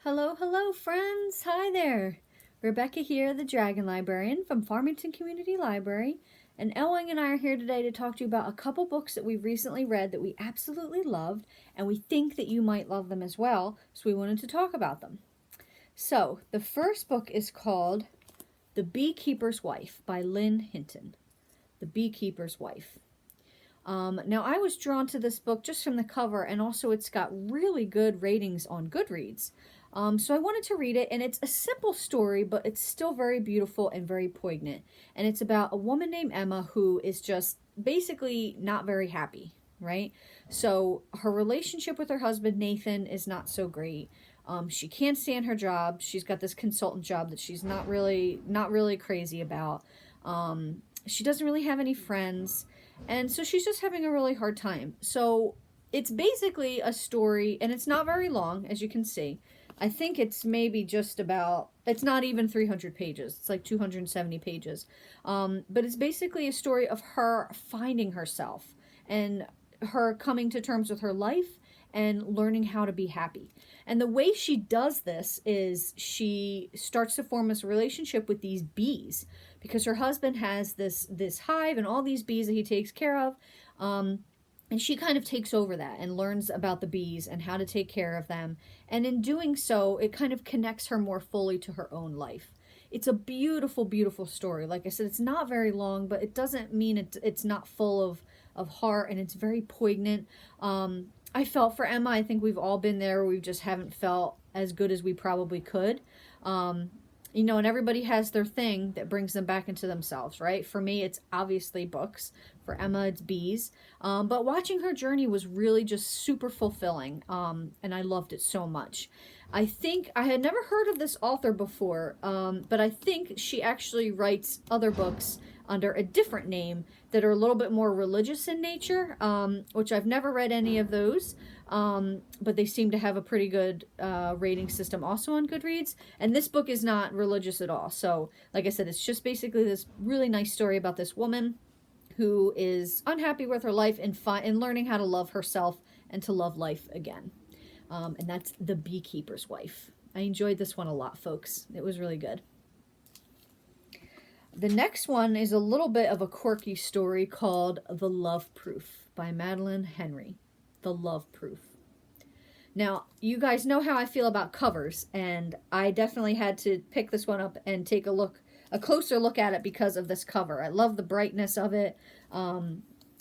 Hello, hello, friends. Hi there. Rebecca here, the Dragon Librarian from Farmington Community Library. And Elwing and I are here today to talk to you about a couple books that we've recently read that we absolutely loved, and we think that you might love them as well, so we wanted to talk about them. So, the first book is called The Beekeeper's Wife by Lynne Hinton. The Beekeeper's Wife. Now, I was drawn to this book just from the cover, and also it's got really good ratings on Goodreads. So I wanted to read it, and it's a simple story, but it's still very beautiful and very poignant. And it's about a woman named Emma who is just basically not very happy, right? So her relationship with her husband, Nathan, is not so great. She can't stand her job. She's got this consultant job that she's not really crazy about. She doesn't really have any friends. And so she's just having a really hard time. So it's basically a story, and it's not very long, as you can see. I think it's maybe just about, it's not even 300 pages. It's like 270 pages. But it's basically a story of her finding herself and her coming to terms with her life and learning how to be happy. And the way she does this is she starts to form this relationship with these bees, because her husband has this hive and all these bees that he takes care of. And she kind of takes over that and learns about the bees and how to take care of them. And in doing so, it kind of connects her more fully to her own life. It's a beautiful, beautiful story. Like I said, it's not very long, but it doesn't mean it's not full of heart, and it's very poignant. I felt for Emma. I think we've all been there. We just haven't felt as good as we probably could. And everybody has their thing that brings them back into themselves, right? For me, it's obviously books. For Emma, it's bees. But watching her journey was really just super fulfilling, and I loved it so much. I think I had never heard of this author before, but I think she actually writes other books under a different name that are a little bit more religious in nature, which I've never read any of those, but they seem to have a pretty good rating system also on Goodreads. And this book is not religious at all. So, like I said, it's just basically this really nice story about this woman who is unhappy with her life and learning how to love herself and to love life again. And that's The Beekeeper's Wife. I enjoyed this one a lot, folks. It was really good. The next one is a little bit of a quirky story called The Love Proof by Madeleine Henry. The Love Proof. Now, you guys know how I feel about covers, and I definitely had to pick this one up and take a closer look at it because of this cover. I love the brightness of it,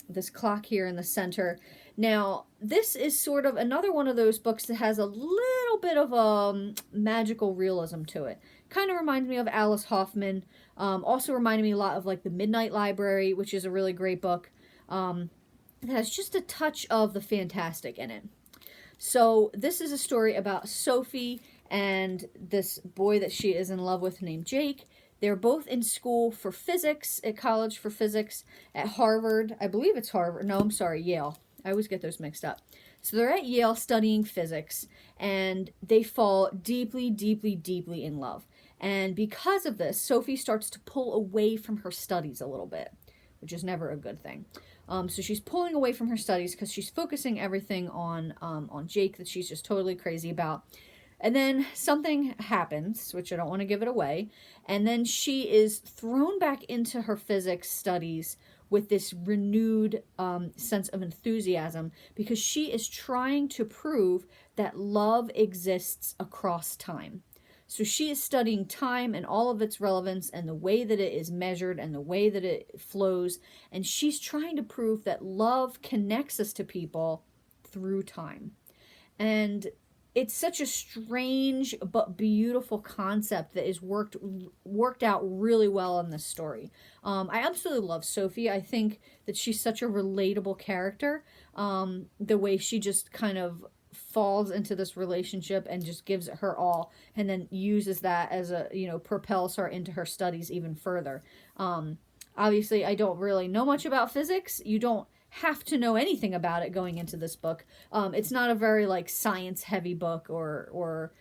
this clock here in the center. Now, this is sort of another one of those books that has a little bit of magical realism to it. Kind of reminds me of Alice Hoffman. Also reminded me a lot of like The Midnight Library, which is a really great book. It has just a touch of the fantastic in it. So this is a story about Sophie and this boy that she is in love with named Jake. They're both in school for physics, at college for physics, at Harvard. I believe it's Harvard. No, I'm sorry, Yale. I always get those mixed up. So they're at Yale studying physics, and they fall deeply, deeply, deeply in love. And because of this, Sophie starts to pull away from her studies a little bit, which is never a good thing. So she's pulling away from her studies because she's focusing everything on Jake that she's just totally crazy about. And then something happens, which I don't want to give it away, and then she is thrown back into her physics studies with this renewed sense of enthusiasm, because she is trying to prove that love exists across time. So she is studying time and all of its relevance and the way that it is measured and the way that it flows. And she's trying to prove that love connects us to people through time. And it's such a strange but beautiful concept that is worked out really well in this story. I absolutely love Sophie. I think that she's such a relatable character. The way she just kind of falls into this relationship and just gives it her all, and then uses that as propels her into her studies even further. Obviously, I don't really know much about physics. You don't have to know anything about it going into this book. It's not a very science heavy book, or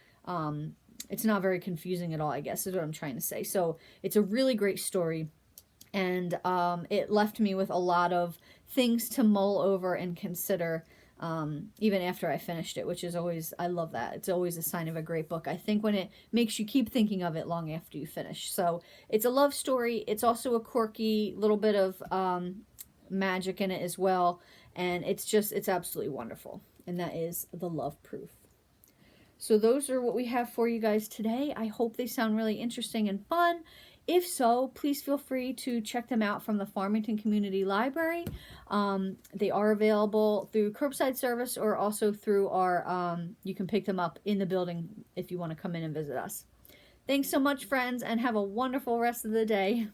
it's not very confusing at all, I guess is what I'm trying to say. So it's a really great story, and it left me with a lot of things to mull over and consider even after I finished it, which is always, I love that. It's always a sign of a great book, I think, when it makes you keep thinking of it long after you finish. So it's a love story. It's also a quirky little bit of magic in it as well. And it's absolutely wonderful. And that is The Love Proof. So those are what we have for you guys today. I hope they sound really interesting and fun. If so, please feel free to check them out from the Farmington Community Library. They are available through curbside service or also through our, you can pick them up in the building if you want to come in and visit us. Thanks so much, friends, and have a wonderful rest of the day.